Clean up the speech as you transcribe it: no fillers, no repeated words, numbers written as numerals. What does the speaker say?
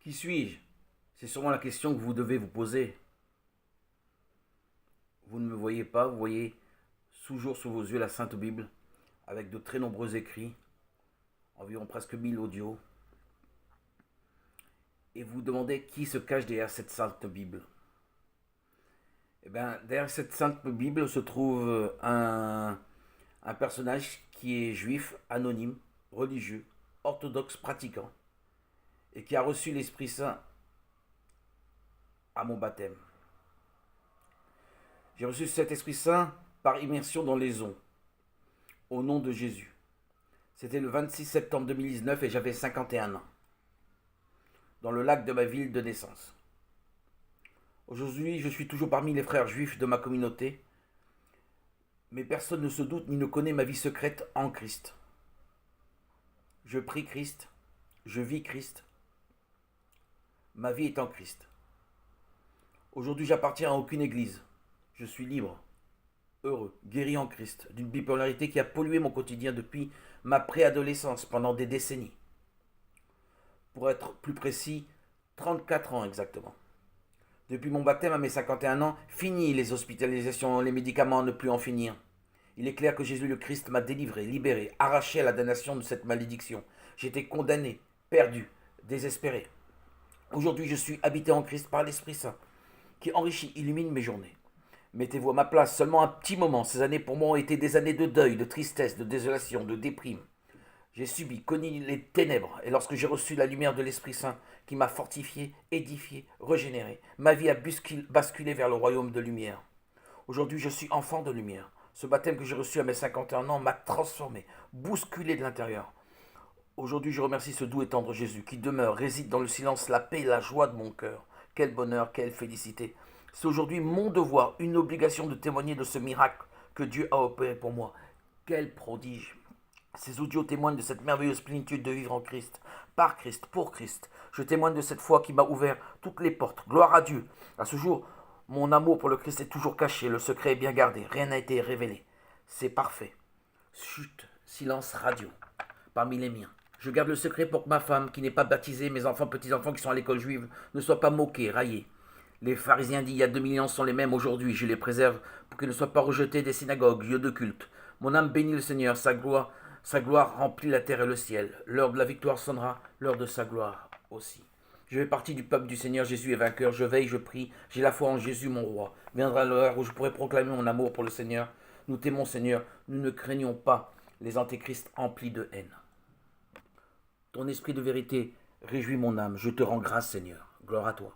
Qui suis-je? C'est sûrement la question que vous devez vous poser. Vous ne me voyez pas, vous voyez toujours sous vos yeux la Sainte Bible, avec de très nombreux écrits, environ presque 1000 audios, et vous demandez qui se cache derrière cette Sainte Bible. Eh bien, derrière cette Sainte Bible se trouve un personnage qui est juif, anonyme, religieux, orthodoxe, pratiquant, et qui a reçu l'Esprit Saint à mon baptême. J'ai reçu cet Esprit Saint par immersion dans les eaux, au nom de Jésus. C'était le 26 septembre 2019 et j'avais 51 ans, dans le lac de ma ville de naissance. Aujourd'hui, je suis toujours parmi les frères juifs de ma communauté, mais personne ne se doute ni ne connaît ma vie secrète en Christ. Je prie Christ, je vis Christ, ma vie est en Christ. Aujourd'hui, j'appartiens à aucune église. Je suis libre, heureux, guéri en Christ, d'une bipolarité qui a pollué mon quotidien depuis ma préadolescence pendant des décennies. Pour être plus précis, 34 ans exactement. Depuis mon baptême à mes 51 ans, fini les hospitalisations, les médicaments, ne plus en finir. Il est clair que Jésus le Christ m'a délivré, libéré, arraché à la damnation de cette malédiction. J'étais condamné, perdu, désespéré. Aujourd'hui, je suis habité en Christ par l'Esprit Saint, qui enrichit, illumine mes journées. Mettez-vous à ma place seulement un petit moment. Ces années pour moi ont été des années de deuil, de tristesse, de désolation, de déprime. J'ai subi, connu les ténèbres, et lorsque j'ai reçu la lumière de l'Esprit Saint, qui m'a fortifié, édifié, régénéré, ma vie a basculé vers le royaume de lumière. Aujourd'hui, je suis enfant de lumière. Ce baptême que j'ai reçu à mes 51 ans m'a transformé, bousculé de l'intérieur. Aujourd'hui, je remercie ce doux et tendre Jésus qui demeure, réside dans le silence, la paix et la joie de mon cœur. Quel bonheur, quelle félicité. C'est aujourd'hui mon devoir, une obligation de témoigner de ce miracle que Dieu a opéré pour moi. Quel prodige. Ces audios témoignent de cette merveilleuse plénitude de vivre en Christ, par Christ, pour Christ. Je témoigne de cette foi qui m'a ouvert toutes les portes. Gloire à Dieu. À ce jour, mon amour pour le Christ est toujours caché, le secret est bien gardé, rien n'a été révélé. C'est parfait. Chut, silence radio, parmi les miens. Je garde le secret pour que ma femme, qui n'est pas baptisée, mes enfants, petits-enfants qui sont à l'école juive, ne soient pas moqués, raillés. Les pharisiens d'il y a 2000 ans sont les mêmes aujourd'hui. Je les préserve pour qu'ils ne soient pas rejetés des synagogues, lieux de culte. Mon âme bénit le Seigneur, sa gloire remplit la terre et le ciel. L'heure de la victoire sonnera, l'heure de sa gloire aussi. Je fais partie du peuple du Seigneur, Jésus est vainqueur. Je veille, je prie, j'ai la foi en Jésus, mon roi. Viendra l'heure où je pourrai proclamer mon amour pour le Seigneur. Nous t'aimons, Seigneur, nous ne craignons pas les antéchrists emplis de haine. Ton esprit de vérité réjouit mon âme. Je te rends grâce, Seigneur. Gloire à toi.